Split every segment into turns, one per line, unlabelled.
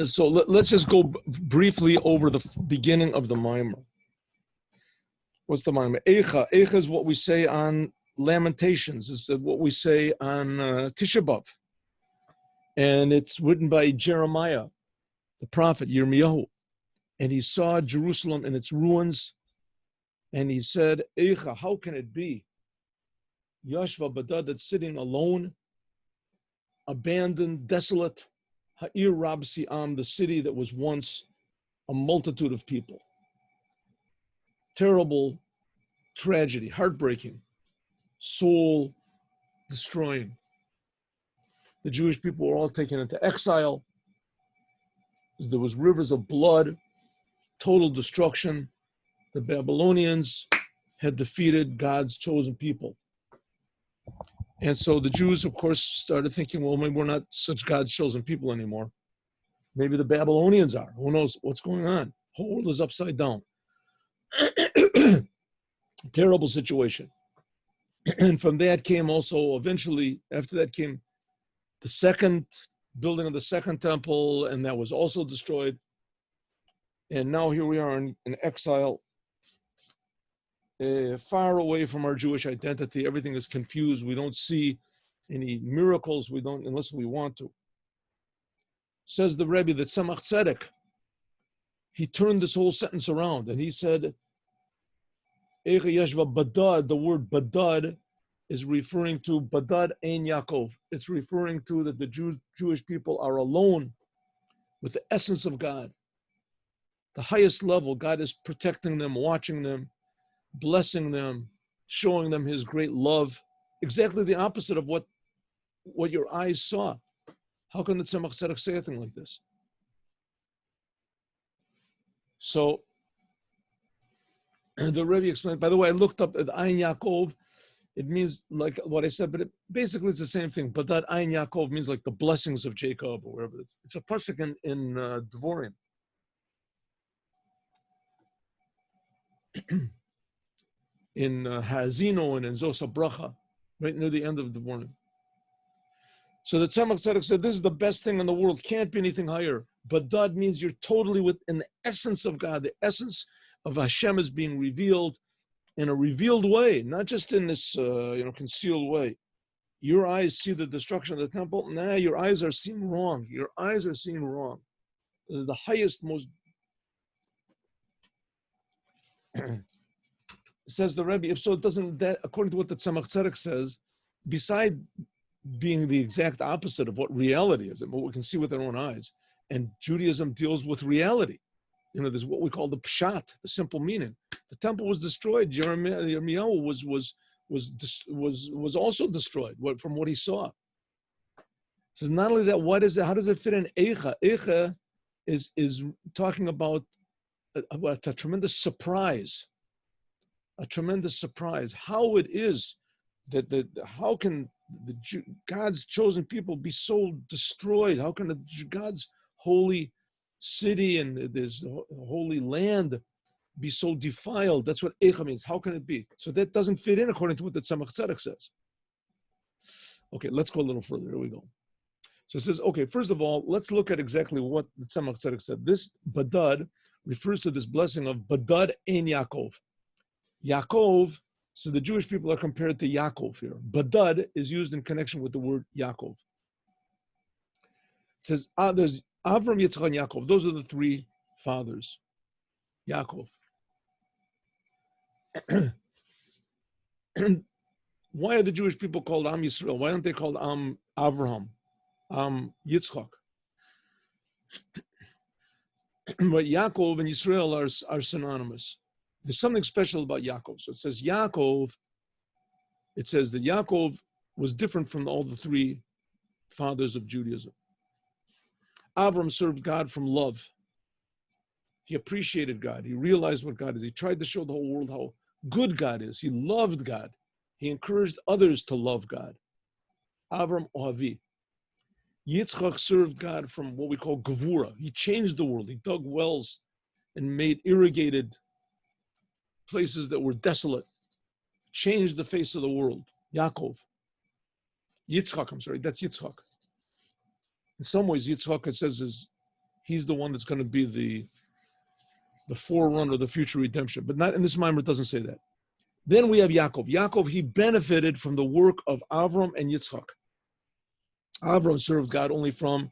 So let's just go briefly over the beginning of the Mimor. What's the Mimor? Eicha. Eicha is what we say on Lamentations. It's what we say on Tishah. And it's written by Jeremiah, the prophet, Yirmiyahu. And he saw Jerusalem in its ruins. And he said, Eicha, how can it be? Yeshva Badad, that's sitting alone, abandoned, desolate. Ha'ir Rab Si'am, the city that was once a multitude of people. Terrible tragedy, heartbreaking, soul destroying. The Jewish people were all taken into exile. There was rivers of blood, total destruction. The Babylonians had defeated God's chosen people. And so the Jews, of course, started thinking, well, maybe we're not such God's chosen people anymore. Maybe the Babylonians are. Who knows what's going on? The whole world is upside down. Terrible situation. And from that came also, eventually, after that came the second building of the second temple, and that was also destroyed. And now here we are in exile, far away from our Jewish identity. Everything is confused. We don't see any miracles. We don't, unless we want to. Says the Rebbe that Tzemach Tzedek, he turned this whole sentence around and he said, Eicha Yeshva Badad, the word Badad is referring to Badad Ein Yaakov. It's referring to that the Jewish people are alone with the essence of God. The highest level, God is protecting them, watching them, blessing them, showing them his great love. Exactly the opposite of what your eyes saw. How can the Tzemach Tzedek say a thing like this? So the Rebbe explained, by the way, I looked up at Ein Yaakov. It means like what I said, but basically it's the same thing. But that Ein Yaakov means like the blessings of Jacob or whatever. It's a pasuk in Dvorim. In Hazino and in Zosa Bracha, right near the end of the morning. So the Tzemach Tzedek said, this is the best thing in the world, can't be anything higher. Badad means you're totally within the essence of God. The essence of Hashem is being revealed in a revealed way, not just in this concealed way. Your eyes see the destruction of the temple. Nah, your eyes are seeing wrong. Your eyes are seeing wrong. This is the highest, most... Says the Rebbe, if so, it doesn't, that, according to what the Tzemach Tzedek says, beside being the exact opposite of what reality is, and what we can see with our own eyes, and Judaism deals with reality. There's what we call the pshat, the simple meaning. The temple was destroyed. Yirmiyahu was also destroyed from what he saw. Says not only that, what is it? How does it fit in Eicha? Eicha is talking about a tremendous surprise. A tremendous surprise. How it is that how can God's chosen people be so destroyed? How can God's holy city and this holy land be so defiled? That's what Eicha means. How can it be? So that doesn't fit in according to what the Tzemach Tzedek says. Okay, let's go a little further. Here we go. So it says, okay, first of all, let's look at exactly what the Tzemach Tzedek said. This Badad refers to this blessing of Badad Ein Yaakov. Yaakov, so the Jewish people are compared to Yaakov here. Badad is used in connection with the word Yaakov. It says, there's Avram, Yitzchak, and Yaakov. Those are the three fathers. Yaakov. Why are the Jewish people called Am Yisrael? Why aren't they called Am Avraham, Am Yitzchak? But Yaakov and Yisrael are synonymous. There's something special about Yaakov. So it says Yaakov, it says that Yaakov was different from all the three fathers of Judaism. Avram served God from love. He appreciated God. He realized what God is. He tried to show the whole world how good God is. He loved God. He encouraged others to love God. Avram Ohavi. Yitzchak served God from what we call Gevura. He changed the world. He dug wells and made irrigated places that were desolate. Changed the face of the world. Yaakov. Yitzchak, that's Yitzchak. In some ways, Yitzchak, it says, he's the one that's going to be the forerunner of the future redemption. But not in this Mimor, it doesn't say that. Then we have Yaakov. Yaakov, he benefited from the work of Avram and Yitzchak. Avram served God only from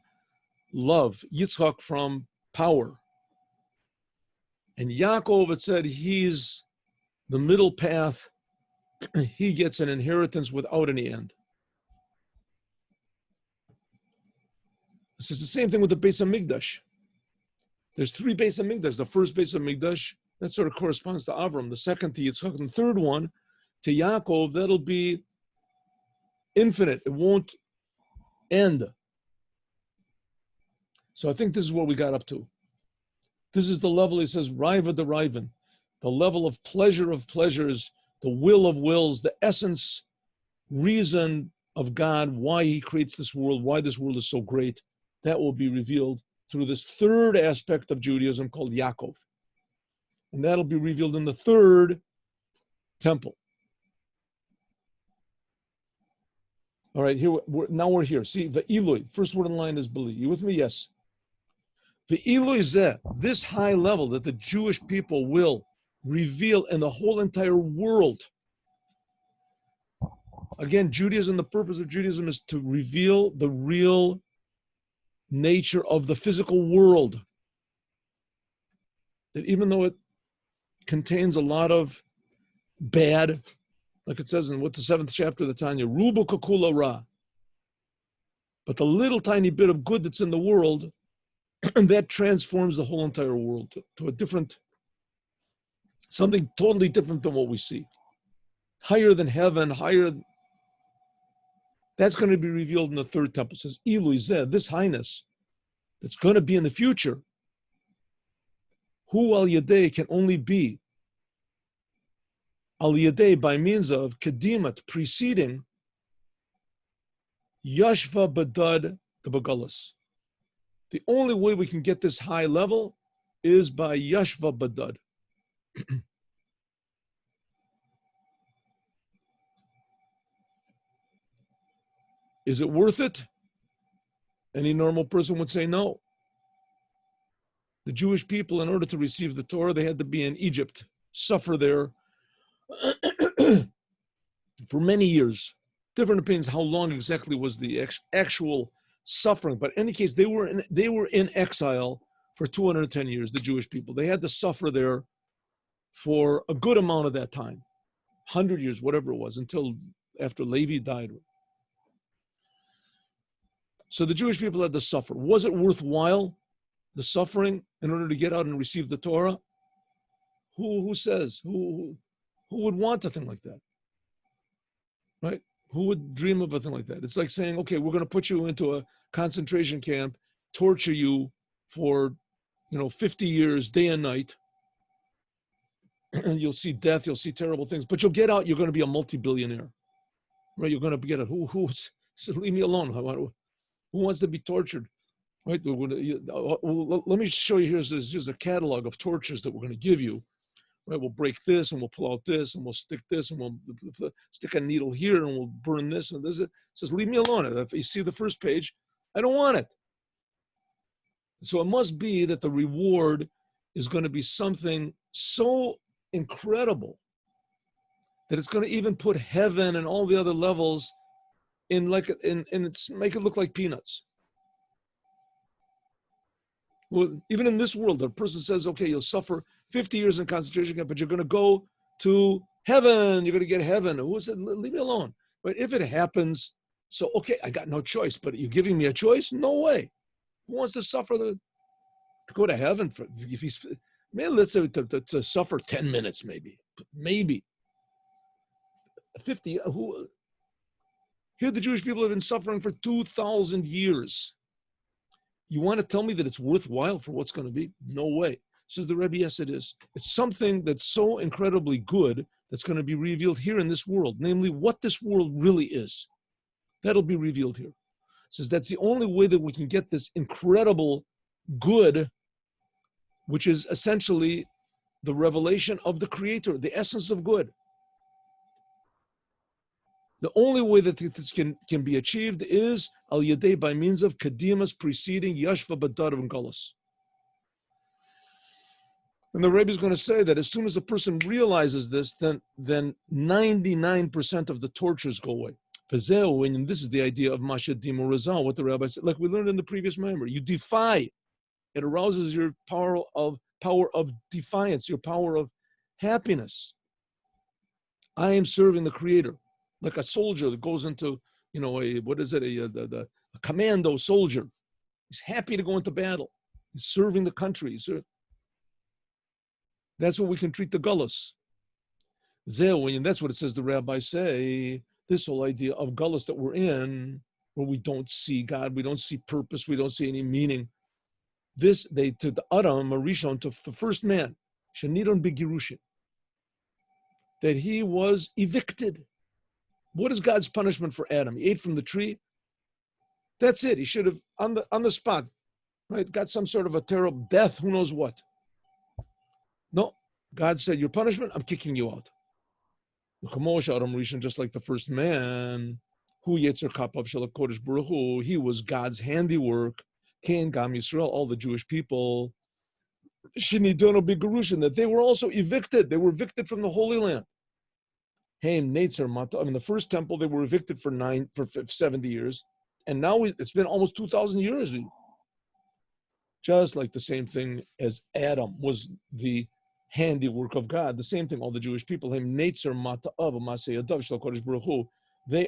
love, Yitzchak from power. And Yaakov, it said, he's the middle path. He gets an inheritance without any end. This is the same thing with the Beis HaMikdash. There's 3 Beis HaMikdash. The first Beis HaMikdash, that sort of corresponds to Avram. The second to Yitzchak. And the third one to Yaakov, that'll be infinite. It won't end. So I think this is what we got up to. This is the level, he says, Raiva de Raivan, the level of pleasures, the will of wills, the essence, reason of God, why he creates this world, why this world is so great. That will be revealed through this third aspect of Judaism called Yaakov. And that'll be revealed in the third temple. All right, now we're here. See, the Eloi, first word in line is believe. You with me? Yes. The Eloi Zeh, this high level that the Jewish people will reveal in the whole entire world. Again, Judaism, the purpose of Judaism is to reveal the real nature of the physical world. That even though it contains a lot of bad, like it says in the 7th chapter of the Tanya, Rubu Kakula Ra. But the little tiny bit of good that's in the world, that transforms the whole entire world to a different, something totally different than what we see. Higher than heaven, higher. That's going to be revealed in the third temple. It says, Eloi Zeh, this highness that's going to be in the future, Hu al Yadei can only be al Yadei by means of Kedimat, preceding Yeshva Badad the Bagalas. The only way we can get this high level is by Yeshva Badad. Is it worth it? Any normal person would say no. The Jewish people, in order to receive the Torah, they had to be in Egypt, suffer there for many years. Different opinions how long exactly was the actual suffering, but in any case, they were in exile for 210 years, the Jewish people. They had to suffer there for a good amount of that time, 100 years, whatever it was, until after Levi died. So the Jewish people had to suffer. Was it worthwhile, the suffering, in order to get out and receive the Torah? Who says? Who would want a thing like that? Right? Who would dream of a thing like that? It's like saying, okay, we're going to put you into a concentration camp, torture you for, 50 years, day and night, and you'll see death, you'll see terrible things, but you'll get out, you're going to be a multi-billionaire, right? You're going to get it. Who says, leave me alone. Who wants to be tortured, right? Let me show you, here's a catalog of tortures that we're going to give you. Right, we'll break this and we'll pull out this and we'll stick this and we'll stick a needle here and we'll burn this and this. It says, leave me alone. If you see the first page, I don't want it. So it must be that the reward is going to be something so incredible that it's going to even put heaven and all the other levels in make it look like peanuts. Well, even in this world, a person says, okay, you'll suffer 50 years in concentration camp, but you're going to go to heaven. You're going to get heaven. Who said, leave me alone? But if it happens, so, okay, I got no choice, but you're giving me a choice? No way. Who wants to suffer to go to heaven? Let's say to suffer 10 minutes, maybe. 50, here the Jewish people have been suffering for 2,000 years. You want to tell me that it's worthwhile for what's going to be? No way. Says the Rebbe, yes, it is. It's something that's so incredibly good that's going to be revealed here in this world, namely what this world really is. That'll be revealed here. Says that's the only way that we can get this incredible good, which is essentially the revelation of the Creator, the essence of good. The only way that this can be achieved is al yadei, by means of kadimas, preceding yashva badar and galus. And the Rebbe is going to say that as soon as a person realizes this, then 99% of the tortures go away. And this is the idea of Masha Dimur Razal, what the Rabbi said, like we learned in the previous Maamar. You defy. It arouses your power of defiance, your power of happiness. I am serving the Creator, like a soldier that goes into, a commando soldier. He's happy to go into battle. He's serving the country. That's what we can treat the gullus. And that's what it says the rabbis say, this whole idea of gullus that we're in, where we don't see God, we don't see purpose, we don't see any meaning. This, to the Adam, Arishon, to the first man, Shanidon Begirushin, that he was evicted. What is God's punishment for Adam? He ate from the tree. That's it. He should have, on the spot, right, got some sort of a terrible death, who knows what. No, God said, your punishment, I'm kicking you out. Just like the first man, he was God's handiwork, Cain, Gam Yisrael, all the Jewish people, that they were also evicted. They were evicted from the Holy Land. The first temple, they were evicted for 70 years. And now it's been almost 2,000 years. Just like the same thing as Adam was the handiwork of God. The same thing, all the Jewish people, they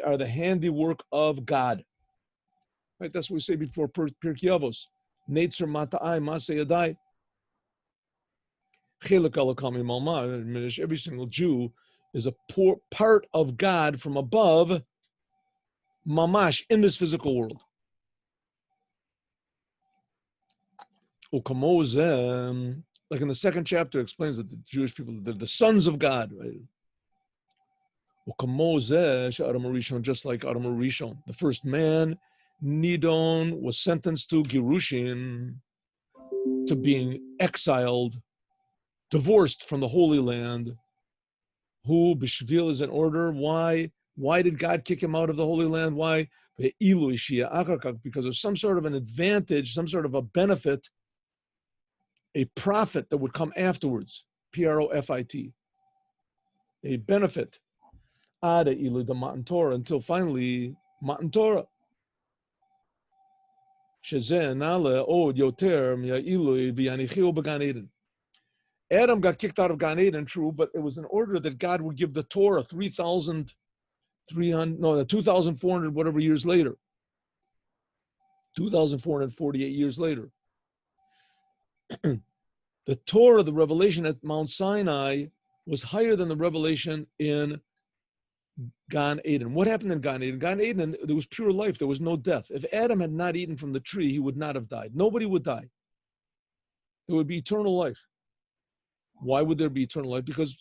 are the handiwork of God. Right? That's what we say before Pirkei Avos. Netzer mata'ai maseh yadai. Every single Jew is a part of God from above, mamash, in this physical world. Like in the second chapter, it explains that the Jewish people, they're the sons of God, right? Just like Adam Rishon, the first man, Nidon, was sentenced to Girushin, to being exiled, divorced from the Holy Land. Who Bishvil is in order. Why? Why did God kick him out of the Holy Land? Why? Because there's some sort of an advantage, some sort of a benefit, a profit that would come afterwards. Profit. A benefit. Ada ilu the Matan Torah, until finally Matan Torah. Adam got kicked out of Gan Eden, true, but it was in order that God would give the Torah 2,400 whatever years later. 2,448 years later. The Torah, the revelation at Mount Sinai, was higher than the revelation in Gan Eden. What happened in Gan Eden? Gan Eden, there was pure life. There was no death. If Adam had not eaten from the tree, he would not have died. Nobody would die. There would be eternal life. Why would there be eternal life? Because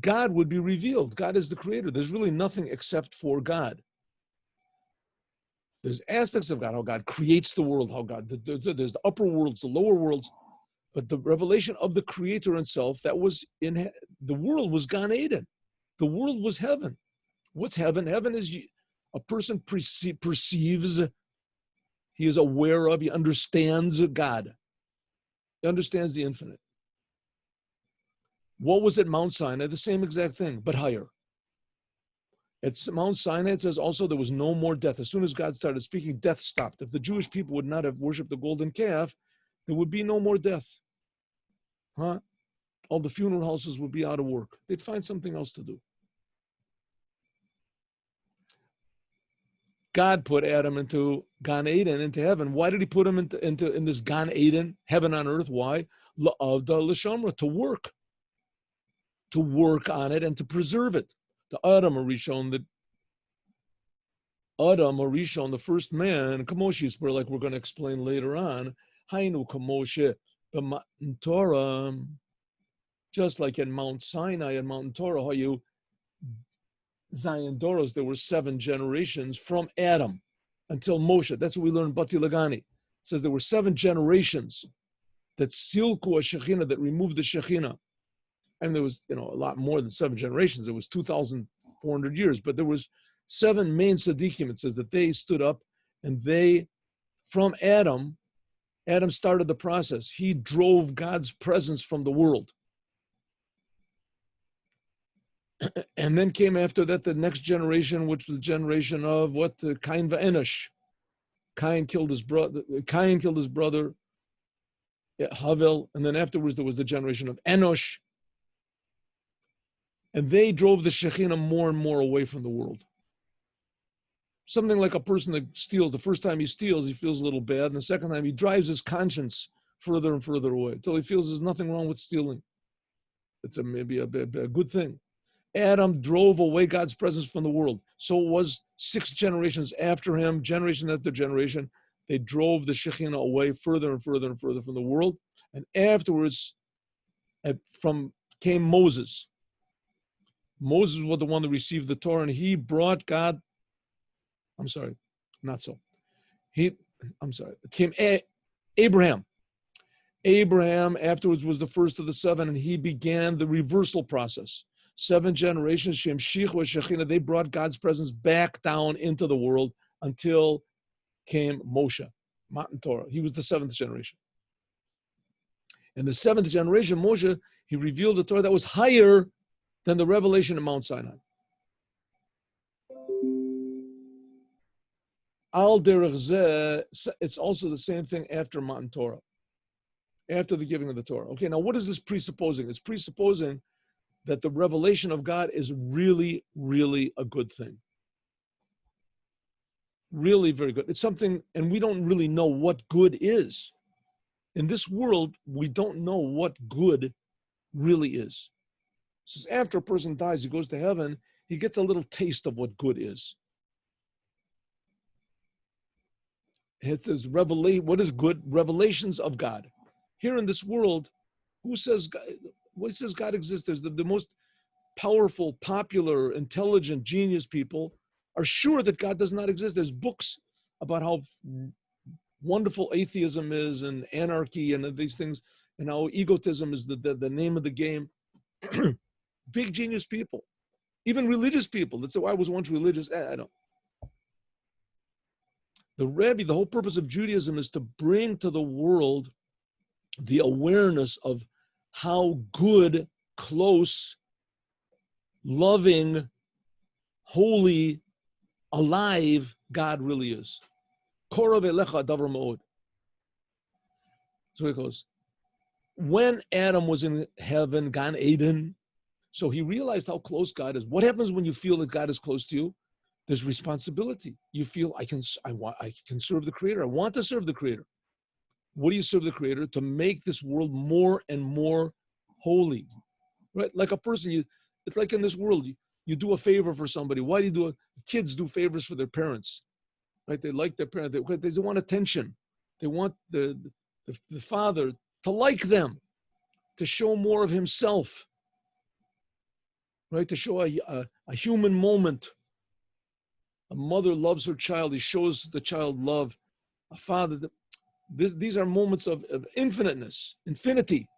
God would be revealed. God is the creator. There's really nothing except for God. There's aspects of God, how God creates the world, how God, there's the upper worlds, the lower worlds, but the revelation of the creator himself, that was in, the world was Gan Eden. The world was heaven. What's heaven? Heaven is a person perceives, he is aware of, he understands God. He understands the infinite. What was at Mount Sinai? The same exact thing, but higher. At Mount Sinai, it says also there was no more death. As soon as God started speaking, death stopped. If the Jewish people would not have worshipped the golden calf, there would be no more death. All the funeral houses would be out of work. They'd find something else to do. God put Adam into Gan Eden, into heaven. Why did he put him in this Gan Eden, heaven on earth? Why? La'avda l'shamra, to work on it and to preserve it. The Adam Arishon, the first man, Kamoshi, like we're going to explain later on, Hainu Kamoshe, the Matan Torah, just like in Mount Sinai and Mount Torah, how you Zion Doros, there were 7 generations from Adam until Moshe. That's what we learned in Bati Lagani. It says there were 7 generations that silku a Shekhinah, that removed the Shekhinah. And there was, a lot more than 7 generations. It was 2,400 years, but there was 7 main tzaddikim. It says that they stood up and they, from Adam, Adam started the process. He drove God's presence from the world. And then came after that the next generation, which was the generation of what? Cain va'Enosh. Cain killed his brother. Havel, and then afterwards there was the generation of Enosh. And they drove the Shekhinah more and more away from the world. Something like a person that steals. The first time he steals, he feels a little bad. And the second time, he drives his conscience further and further away until he feels there's nothing wrong with stealing. It's maybe a good thing. Adam drove away God's presence from the world. So it was 6 generations after him, generation after generation. They drove the Shekhinah away further and further and further from the world. And afterwards, came Moses. Moses was the one that received the Torah, and he brought God. I'm sorry, not so. It came Abraham. Abraham afterwards was the first of the 7, and he began the reversal process. 7 generations, they brought God's presence back down into the world until came Moshe, Matan Torah. He was the 7th generation. In the 7th generation, Moshe, he revealed the Torah that was higher than the revelation in Mount Sinai. Al derech zeh, it's also the same thing after Matan Torah, after the giving of the Torah. Okay, now what is this presupposing? It's presupposing that the revelation of God is really, really a good thing. Really very good. It's something, and we don't really know what good is. In this world, we don't know what good really is. So after a person dies, he goes to heaven, he gets a little taste of what good is. It is what is good? Revelations of God. Here in this world, who says God, what says God exists? There's the most powerful, popular, intelligent, genius people are sure that God does not exist. There's books about how wonderful atheism is and anarchy and these things, and how egotism is the name of the game. Big genius people, even religious people. That's why I was once religious. I don't. The Rebbe, the whole purpose of Judaism is to bring to the world the awareness of how good, close, loving, holy, alive God really is. Korav elecha davar ma'od. So he goes, when Adam was in heaven, Gan Eden, so he realized how close God is. What happens when you feel that God is close to you? There's responsibility. You feel I can serve the Creator. I want to serve the Creator. What do you serve the Creator? To make this world more and more holy, right? Like a person, it's like in this world, you do a favor for somebody. Why do you do it? Kids do favors for their parents, right? They like their parents. They want attention. They want the father to like them, to show more of himself, right? To show a human moment. A mother loves her child. He shows the child love. A father, these are moments of infiniteness, infinity.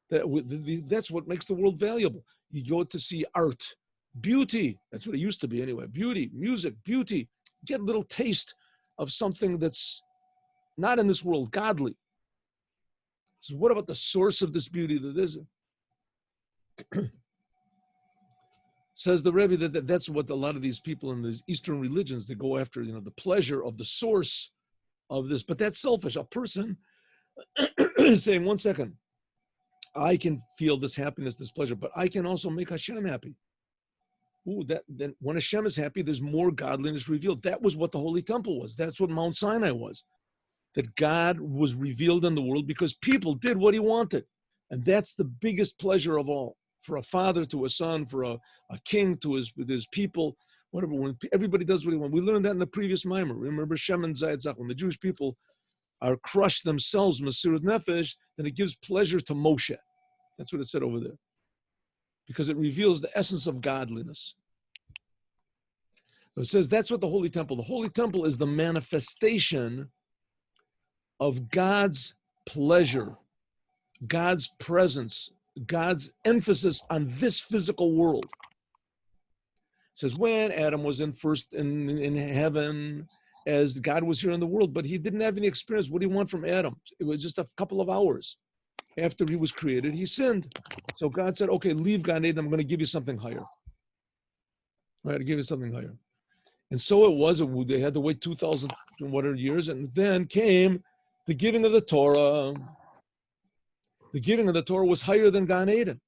That's what makes the world valuable. You go to see art, beauty. That's what it used to be anyway. Beauty, music, beauty. Get a little taste of something that's not in this world, godly. So what about the source of this beauty that is? Says the Rebbe that's what a lot of these people in these Eastern religions, they go after, the pleasure of the source of this. But that's selfish. A person is saying, 1 second, I can feel this happiness, this pleasure, but I can also make Hashem happy. Then when Hashem is happy, there's more godliness revealed. That was what the Holy Temple was. That's what Mount Sinai was. That God was revealed in the world because people did what he wanted. And that's the biggest pleasure of all. For a father to a son, for a king to his people, whatever. When everybody does what he wants. We learned that in the previous Mimor. Remember Shem and Zayat when the Jewish people are crushed themselves, Mesirat Nefesh, then it gives pleasure to Moshe. That's what it said over there. Because it reveals the essence of godliness. So it says that's what the Holy Temple is the manifestation of God's pleasure, God's presence, God's emphasis on this physical world. It says when Adam was in heaven, as God was here in the world, but he didn't have any experience. What do you want from Adam? It was just a couple of hours after he was created, he sinned. So God said, okay, leave Gan Eden, I'm going to give you something higher. Right, to give you something higher. And so it was, they had to wait 2,000 whatever years, and then came the giving of the Torah. The giving of the Torah was higher than Gan Eden.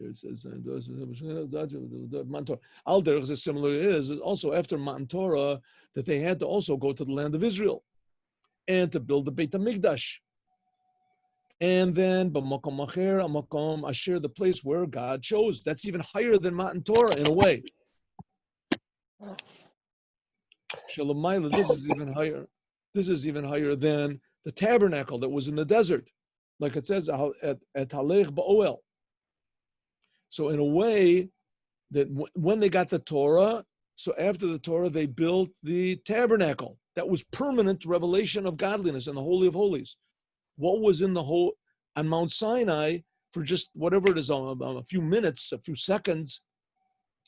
It says, Al Derech is similar is also after Matan Torah that they had to also go to the land of Israel and to build the Beit HaMikdash. And then B'makom Acher, Amakom Asher, the place where God chose. That's even higher than Matan Torah in a way. Shalamayla, this is even higher. This is even higher than the tabernacle that was in the desert, like it says at Halech Ba'oel. So in a way, that when they got the Torah, so after the Torah, they built the tabernacle. That was permanent revelation of godliness in the Holy of Holies. What was in the whole, on Mount Sinai, for just whatever it is, a few minutes, a few seconds,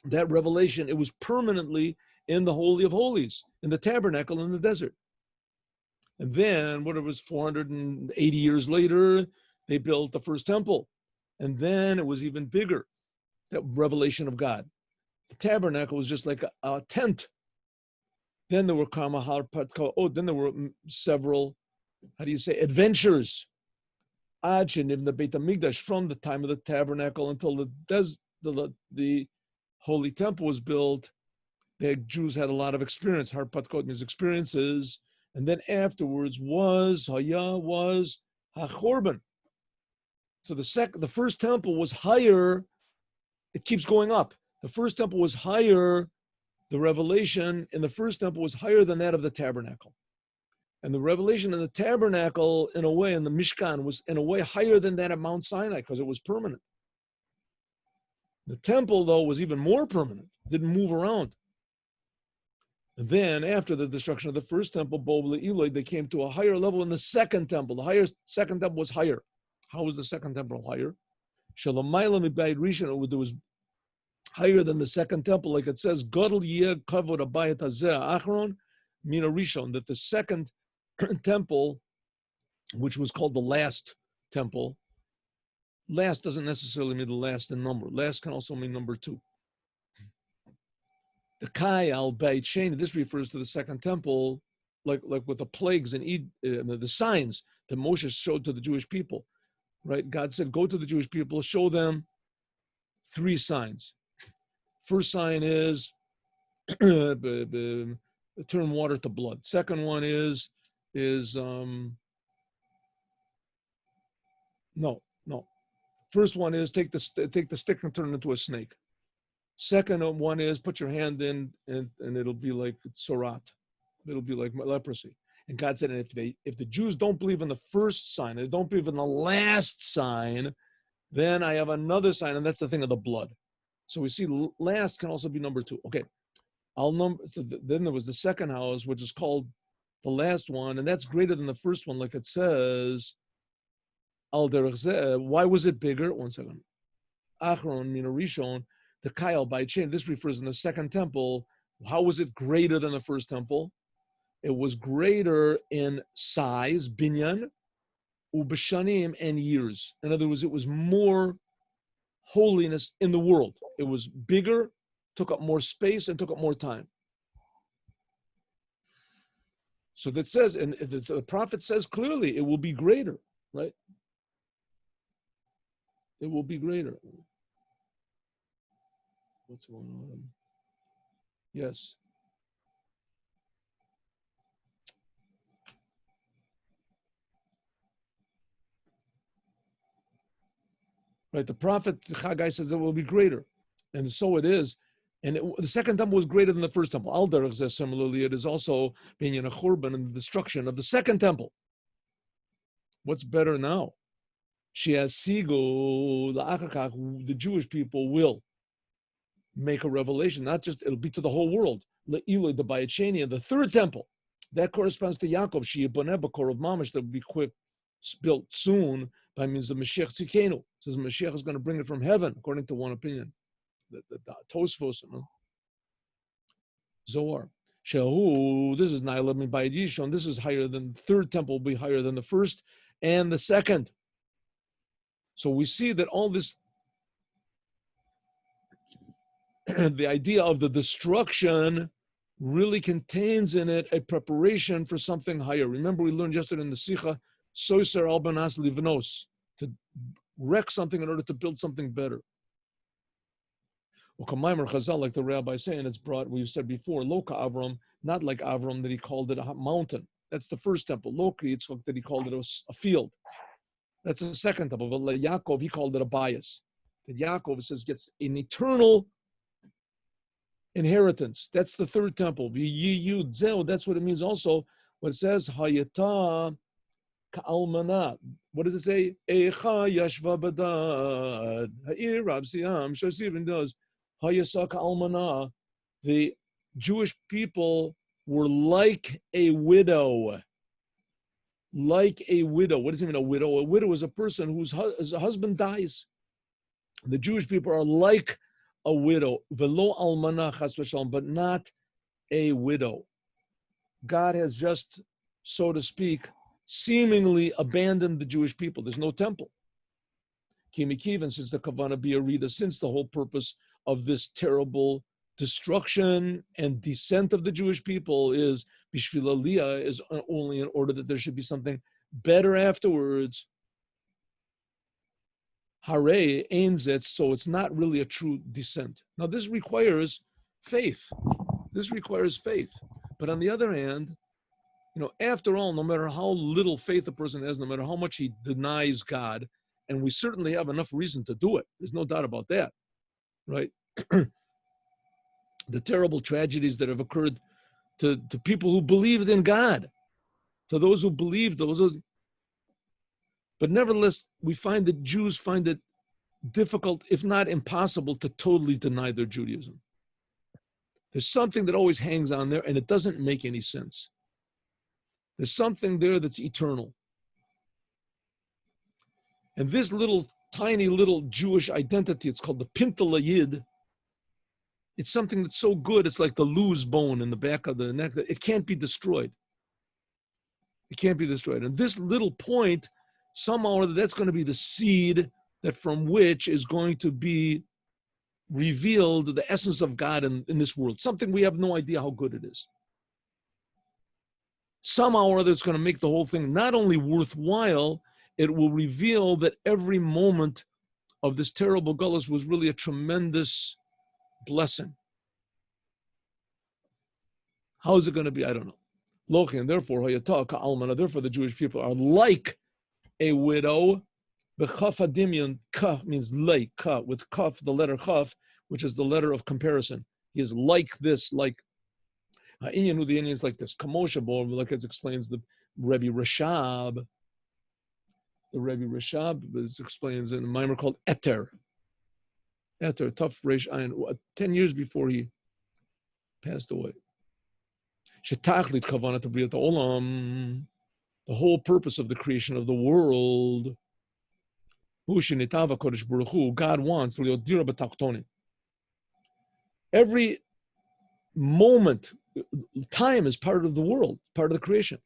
that revelation, it was permanently in the Holy of Holies, in the tabernacle in the desert. And then, whatever it was, 480 years later, they built the first temple. And then it was even bigger, that revelation of God. The tabernacle was just like a tent. Then there were then there were several, adventures. In the Beit HaMikdash, from the time of the tabernacle until the Holy Temple was built, the Jews had a lot of experience. Harpatkot means experiences. And then afterwards was HaChorban. So the first temple was higher. It keeps going up. The first temple was higher. The revelation in the first temple was higher than that of the tabernacle. And the revelation in the tabernacle, in a way, in the Mishkan, was in a way higher than that at Mount Sinai because it was permanent. The temple, though, was even more permanent. Didn't move around. And then, after the destruction of the first temple, they came to a higher level in the second temple. The second temple was higher. How was the second temple higher? There was higher than the second temple, like it says, that the second temple, which was called the last temple, last doesn't necessarily mean the last in number. Last can also mean number two. The Kai al Beit Sheni, this refers to the second temple, like with the plagues and the signs that Moshe showed to the Jewish people. Right? God said, go to the Jewish people, show them 3 signs. First sign is turn water to blood. Second one is no. First one is take the stick and turn it into a snake. Second one is put your hand in and it'll be like sorat. It'll be like leprosy. And God said, if the Jews don't believe in the first sign, they don't believe in the last sign, then I have another sign, and that's the thing of the blood. So we see last can also be number 2. Okay, then there was the second house, which is called the last one, and that's greater than the first one, like it says. Al derech, why was it bigger? 1 second. Achron mina rishon, the Kyle by chain. This refers in the second temple. How was it greater than the first temple? It was greater in size, binyan, ubashanim, and years. In other words, it was more holiness in the world. It was bigger, took up more space, and took up more time. So that says, and the prophet says clearly, it will be greater, right? It will be greater. What's going on? Yes. Right, the prophet Chagai says it will be greater, and so it is. And the second temple was greater than the first temple. Al derech says similarly, it is also being in a churban and the destruction of the second temple. What's better now? Sheasigu la'achakach, the Jewish people will make a revelation. Not just it'll be to the whole world. Le'iloi the bayachenia, the third temple, that corresponds to Yaakov. She'iboneh b'korov mamash, that will be quick, built soon. By means of Mashiach Tzikenu. Says Mashiach is going to bring it from heaven, according to one opinion. The Tosfos, Zohar. Shehu, this is Nailam and Bayit Yishon. This is higher than the third temple, will be higher than the first and the second. So we see that all this, the idea of the destruction really contains in it a preparation for something higher. Remember, we learned yesterday in the Sikha, Soiser Albanas Livnos, to wreck something in order to build something better. Maamar Chazal, like the Rabbi saying, it's brought, we've said before, Loka Avram, not like Avram that he called it a mountain. That's the first temple. Loka Yitzchak that he called it a field. That's the second temple. But like Yaakov, he called it a bias. That Yaakov, says, gets an eternal inheritance. That's the third temple. That's what it means also. What it says, Hayata Ka'almana. What does it say? Eicha Yesva Badad. Ha'ir Rab Siam. Shosivin does. Hayasa Ka'almana. The Jewish people were like a widow. Like a widow. What does it mean, a widow? A widow is a person whose husband dies. The Jewish people are like a widow. Velo almana chas v'shalom, but not a widow. God has just, so to speak, seemingly abandoned the Jewish people. There's no temple. Kimikivan, since the Kavana Biarida, since the whole purpose of this terrible destruction and descent of the Jewish people is Bishvil Aliyah, is only in order that there should be something better afterwards. Hare Einzetz, so it's not really a true descent. Now this requires faith. This requires faith. But on the other hand, after all, no matter how little faith a person has, no matter how much he denies God, and we certainly have enough reason to do it. There's no doubt about that, right? The terrible tragedies that have occurred to people who believed in God, to those who believed, but nevertheless, we find that Jews find it difficult, if not impossible, to totally deny their Judaism. There's something that always hangs on there, and it doesn't make any sense. There's something there that's eternal. And this tiny little Jewish identity, it's called the Pintala Yid. It's something that's so good, it's like the luz bone in the back of the neck. It can't be destroyed. It can't be destroyed. And this little point, somehow that's going to be the seed that from which is going to be revealed the essence of God in this world. Something we have no idea how good it is. Somehow or other it's going to make the whole thing not only worthwhile, it will reveal that every moment of this terrible gullus was really a tremendous blessing. How is it going to be? I don't know. Lochi, and therefore, therefore the Jewish people are like a widow. B'chaf hadimyon, ka means like, ka, with kaf, the letter chaf, which is the letter of comparison. He is like this, like, the Indian is like this. Kamosha bo, like it explains the Rebbe Rashab. The Rebbe Rashab explains in a Mimor called Eter. Eter, tough Reish Ayin, 10 years before he passed away. Shetachlit kavanat b'riyat olam, the whole purpose of the creation of the world. God wants every moment. Time is part of the world, part of the creation.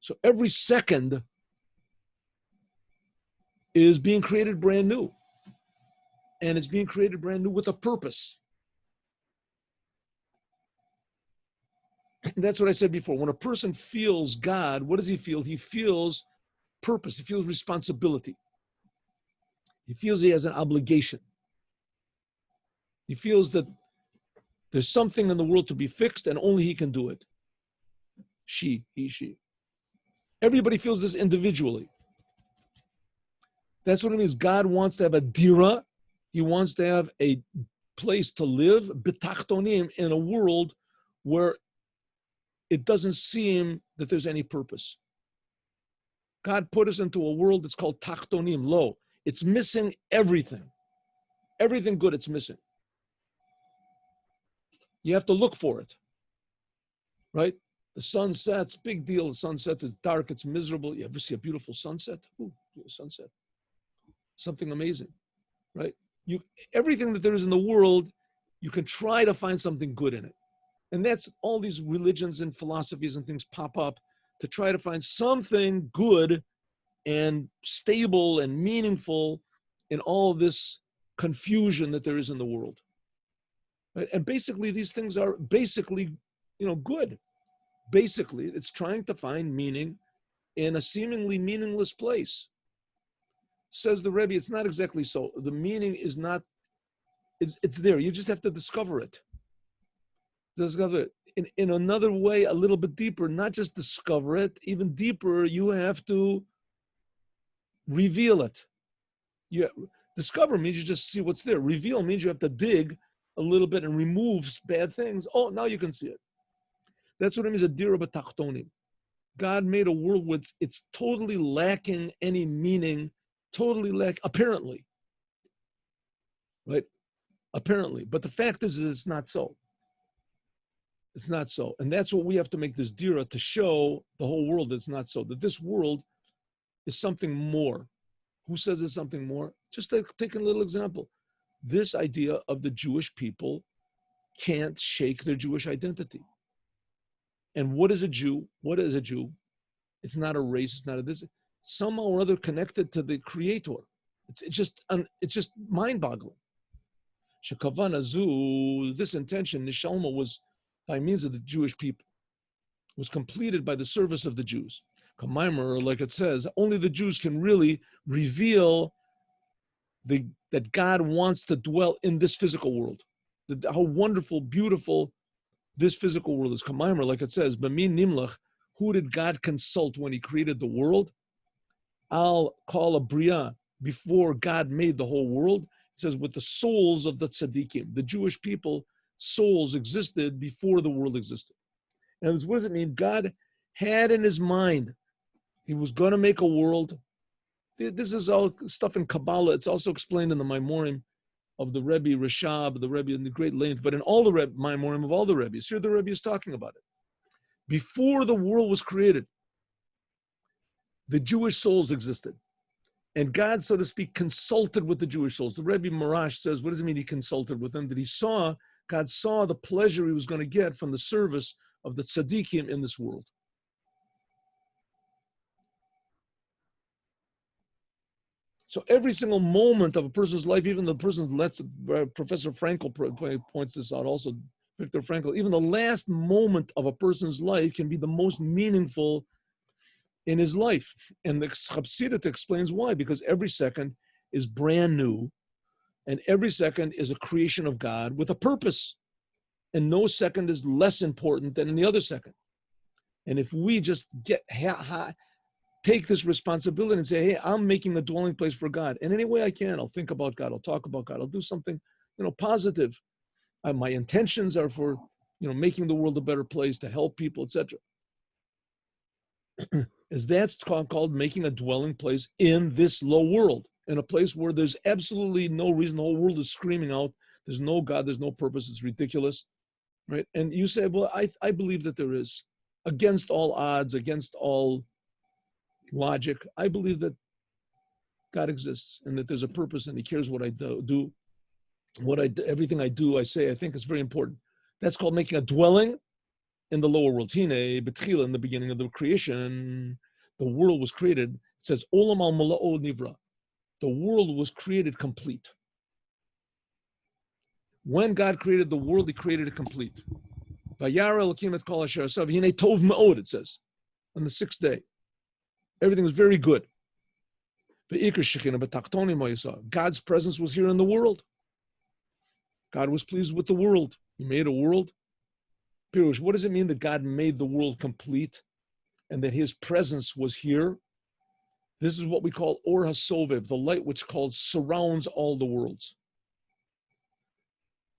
So every second is being created brand new. And it's being created brand new with a purpose. That's what I said before. When a person feels God, what does he feel? He feels purpose. He feels responsibility. He feels he has an obligation. He feels that there's something in the world to be fixed and only he can do it. She. Everybody feels this individually. That's what it means. God wants to have a dira. He wants to have a place to live, bitachtonim, in a world where it doesn't seem that there's any purpose. God put us into a world that's called tachtonim, low. It's missing everything. Everything good, it's missing. You have to look for it, right? The sun sets, big deal. The sun sets, it's dark, it's miserable. You ever see a beautiful sunset? Ooh, sunset. Something amazing, right? Everything that there is in the world, you can try to find something good in it. And that's all these religions and philosophies and things pop up to try to find something good and stable and meaningful in all this confusion that there is in the world. Right? And basically, these things are basically, good. Basically, it's trying to find meaning in a seemingly meaningless place. Says the Rebbe, it's not exactly so. The meaning is not, it's there. You just have to discover it. Discover it. In another way, a little bit deeper, not just discover it, even deeper, you have to reveal it. Discover means you just see what's there. Reveal means you have to dig a little bit and remove bad things. Oh, now you can see it. That's what it means, a dira b'tachtonim. God made a world where it's totally lacking any meaning, apparently. Right? Apparently. But the fact is that it's not so. It's not so. And that's what we have to make this dira, to show the whole world that it's not so, that this world is something more. Who says it's something more? Just take a little example. This idea of the Jewish people can't shake their Jewish identity. And what is a Jew? What is a Jew? It's not a race. It's not a this. Somehow or other connected to the Creator. It's just mind-boggling. Shekavana zu, this intention, nishalma, was by means of the Jewish people. Was completed by the service of the Jews. Mimor, like it says, only the Jews can really reveal that God wants to dwell in this physical world. How wonderful, beautiful this physical world is. Mimor, like it says, B'min nimlach, who did God consult when he created the world? I'll call a bria before God made the whole world. It says with the souls of the tzaddikim. The Jewish people, souls existed before the world existed. And what does it mean? God had in his mind, he was going to make a world. This is all stuff in Kabbalah. It's also explained in the Maimorim of the Rebbe Rashab, the Rebbe in the great length, but in all the Maimorim of all the Rebbes, here the Rebbe is talking about it. Before the world was created, the Jewish souls existed. And God, so to speak, consulted with the Jewish souls. The Rebbe Marash says, what does it mean he consulted with them? That God saw the pleasure he was going to get from the service of the tzaddikim in this world. So every single moment of a person's life, even the person's last, Professor Frankl points this out also, Viktor Frankl, even the last moment of a person's life can be the most meaningful in his life. And the Chassidic explains why, because every second is brand new, and every second is a creation of God with a purpose. And no second is less important than any other second. And if we just take this responsibility and say, hey, I'm making a dwelling place for God. In any way I can, I'll think about God, I'll talk about God, I'll do something, positive. My intentions are for, making the world a better place, to help people, etc. Is that's called making a dwelling place in this low world, in a place where there's absolutely no reason, the whole world is screaming out, there's no God, there's no purpose, it's ridiculous, right? And you say, well, I believe that there is, against all odds, against all logic, I believe that God exists and that there's a purpose and he cares what I do. Everything I do, I say, I think is very important. That's called making a dwelling in the lower world. In the beginning of the creation, the world was created. It says, Olam al mala'o nivra. The world was created complete. When God created the world, he created it complete. Vayara Elokim et kol asher asav, hinei tov me'od, it says, on the sixth day. Everything was very good. God's presence was here in the world. God was pleased with the world. He made a world. Pirush, what does it mean that God made the world complete and that his presence was here? This is what we call Or HaSovev, the light which surrounds all the worlds.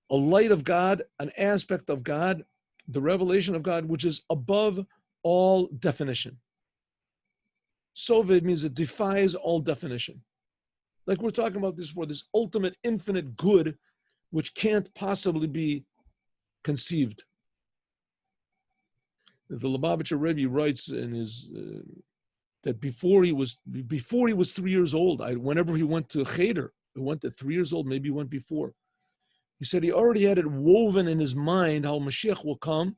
A light of God, an aspect of God, the revelation of God, which is above all definition. Sovev means it defies all definition. Like we're talking about this for this ultimate, infinite good, which can't possibly be conceived. The Lubavitcher Rebbe writes in his that before he was 3 years old, whenever he went to Cheder, he went at 3 years old, maybe he went before. He said he already had it woven in his mind how Mashiach will come,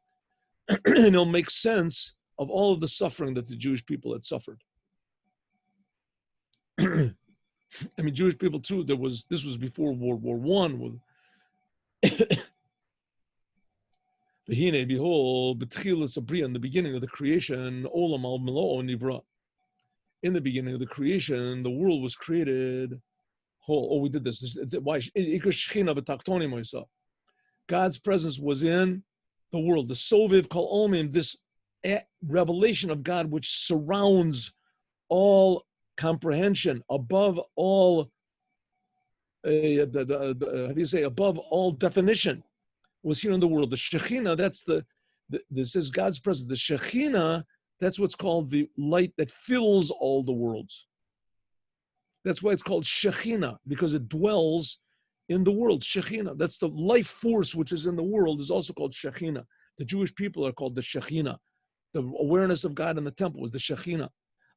and he'll make sense of all of the suffering that the Jewish people had suffered. I mean, Jewish people too. This was before World War I. Behold, in the beginning of the creation, olam al melo nivra. In the beginning of the creation, the world was created whole. Oh, we did this. Why? God's presence was in the world. The Soviv Kol Omim, this revelation of God which surrounds all comprehension, above all, how do you say, above all definition, was here in the world. The Shekhinah, this is God's presence. The Shekhinah, that's what's called the light that fills all the worlds. That's why it's called Shekhinah, because it dwells in the world. Shekhinah, that's the life force which is in the world, is also called Shekhinah. The Jewish people are called the Shekhinah. The awareness of God in the temple was the Shekhinah.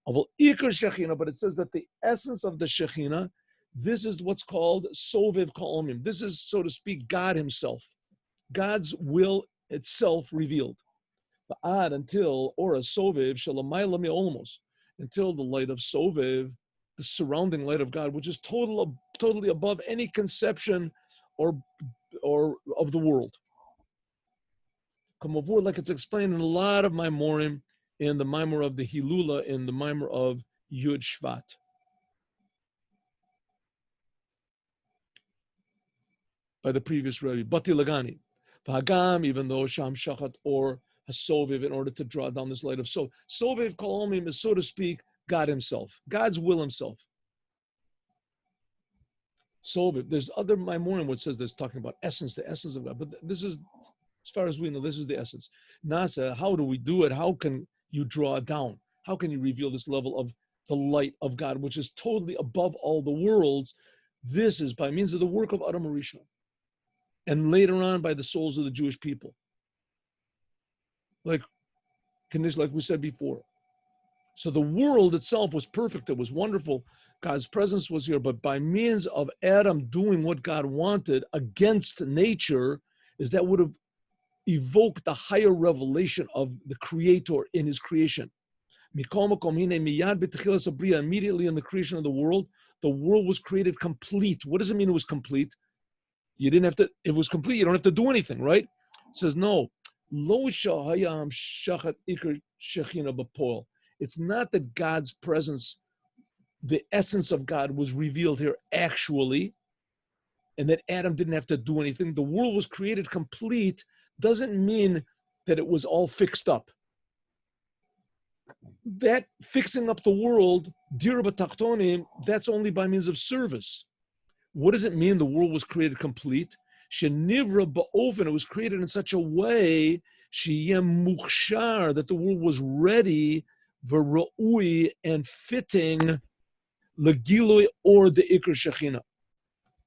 But it says that the essence of the Shekhinah, this is what's called Soviv Kol Omim. This is, so to speak, God himself. God's will itself revealed. Until Ora Soviv Shalamayla Me'olmos, until the light of Soviv, the surrounding light of God, which is totally above any conception or of the world. Like it's explained in a lot of Maimorim, in the Mimor of the Hilula, in the Mimor of Yud Shvat. By the previous Rabbi, Bati Lagani. V'hagam, even though Sham Shachat or Hasoviv, in order to draw down this light of Soviv Kol Omim is, so to speak, God himself, God's will himself. Soviv, there's other Maimorim which says there's talking about essence, the essence of God, but this is, as far as we know, this is the essence. Nasa, how do we do it? How can you draw it down? How can you reveal this level of the light of God, which is totally above all the worlds? This is by means of the work of Adam Rishon, and later on by the souls of the Jewish people. Like we said before. So the world itself was perfect. It was wonderful. God's presence was here. But by means of Adam doing what God wanted against nature, is that would have evoked the higher revelation of the Creator in his creation. Immediately in the creation of the world was created complete. What does it mean it was complete? You didn't have to, it was complete, you don't have to do anything, right? It says, no. It's not that God's presence, the essence of God was revealed here actually, and that Adam didn't have to do anything. The world was created complete doesn't mean that it was all fixed up. That fixing up the world, dir b'tachtonim, that's only by means of service. What does it mean the world was created complete? Shenivra ba'ofen, it was created in such a way, sheyem muchshar, that the world was ready, v'ra'ui, and fitting, legiloi or the ikr shechina.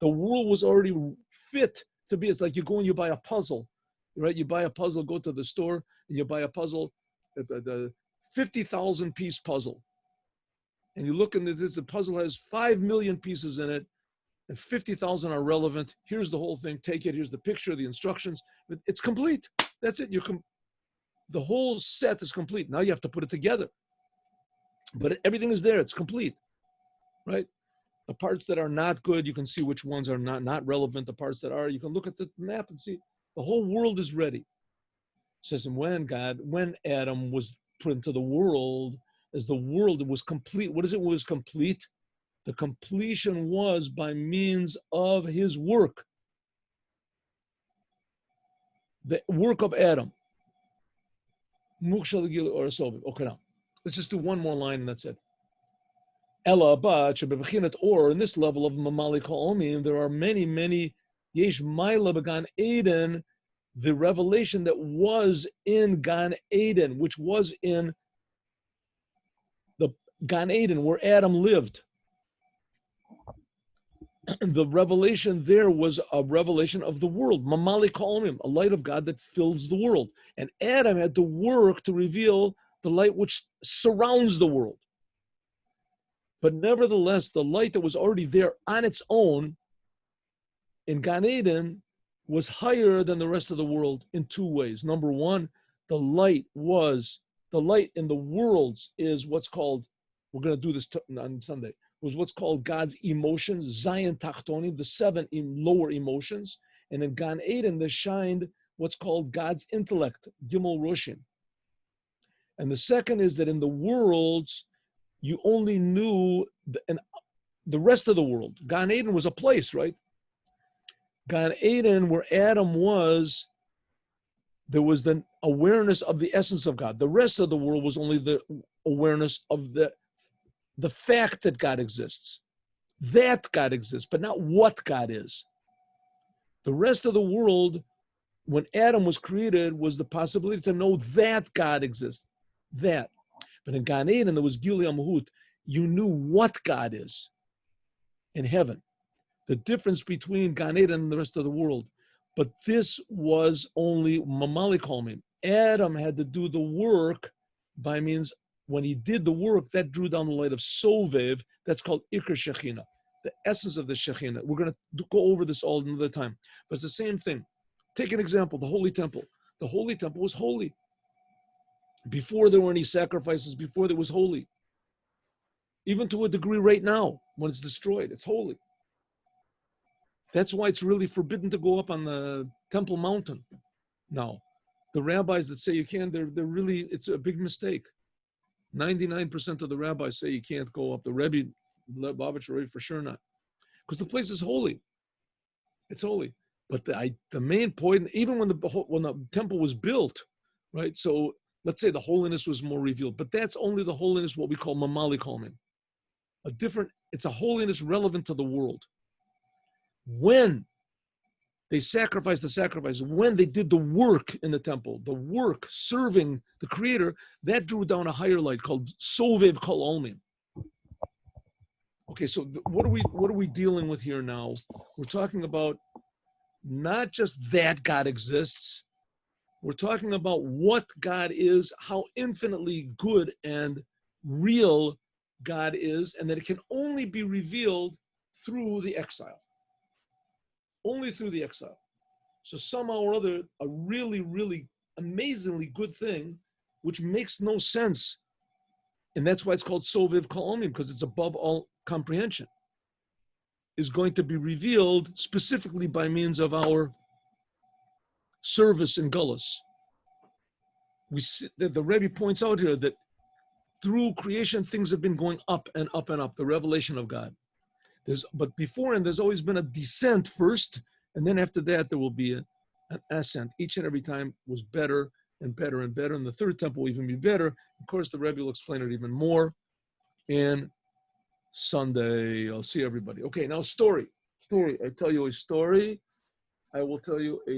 The world was already fit to be, it's like you go and you buy a puzzle, right? You buy a puzzle, go to the store, and you buy a puzzle, the 50,000 piece puzzle. And you look and the puzzle has 5 million pieces in it, and 50,000 are relevant. Here's the whole thing. Take it. Here's the picture, the instructions. It's complete. That's it. The whole set is complete. Now you have to put it together. But everything is there. It's complete, right? The parts that are not good, you can see which ones are not relevant. The parts that are, you can look at the map and see the whole world is ready. It says, and when Adam was put into the world, as the world was complete. What is it was complete? The completion was by means of his work. The work of Adam. Okay, now, let's just do one more line and that's it. Or in this level of Mamali Ka'omim, there are many, Yesh Maila Began Eden, the revelation that was in Gan Eden, which was in the Gan Eden where Adam lived. The revelation there was a revelation of the world, Mamali Ka'omim, a light of God that fills the world. And Adam had to work to reveal the light which surrounds the world. But nevertheless, the light that was already there on its own in Gan Eden was higher than the rest of the world in two ways. Number one, the light in the worlds is what's called, we're going to do this on Sunday, was what's called God's emotions, Zion Tachtonim, the seven lower emotions. And in Gan Eden, there shined what's called God's intellect, Gimel Roshim. And the second is that in the worlds, you only knew the rest of the world. Gan Eden was a place, right? Gan Eden, where Adam was, there was the awareness of the essence of God. The rest of the world was only the awareness of the fact that God exists. That God exists, but not what God is. The rest of the world, when Adam was created, was the possibility to know that God exists. That. But in Gan Eden, there was Gilui Mahut. You knew what God is in heaven. The difference between Gan Eden and the rest of the world. But this was only Mamali Kolmim. Adam had to do the work by means, when he did the work, that drew down the light of Sovev. That's called Iker Shekhinah, the essence of the Shekhinah. We're going to go over this all another time. But it's the same thing. Take an example, the Holy Temple. The Holy Temple was holy. Before there were any sacrifices, before there was holy. Even to a degree right now, when it's destroyed, it's holy. That's why it's really forbidden to go up on the Temple Mountain now. The rabbis that say you can, they're really, it's a big mistake. 99% of the rabbis say you can't go up. The Rebbe, Lubavitcher Rebbe, for sure not. Because the place is holy. It's holy. But the main point, even when the temple was built, right? So let's say the holiness was more revealed, but that's only the holiness, what we call Mamali Kolmin. It's a holiness relevant to the world. When they sacrificed the sacrifice, when they did the work in the temple, the work serving the Creator, that drew down a higher light called Sovev Kol Olmim. Okay, so what are we dealing with here now? We're talking about not just that God exists. We're talking about what God is, how infinitely good and real God is, and that it can only be revealed through the exile. Only through the exile. So somehow or other, a really, really amazingly good thing, which makes no sense. And that's why it's called Soviv Ka'omim, because it's above all comprehension, is going to be revealed specifically by means of our service in Gullus. We see that the Rebbe points out here that through creation, things have been going up and up and up, the revelation of God. But before, and there's always been a descent first, and then after that, there will be an ascent. Each and every time was better and better and better, and the third temple will even be better. Of course, the Rebbe will explain it even more in Sunday. I'll see everybody. Okay, now story. I tell you a story. I will tell you a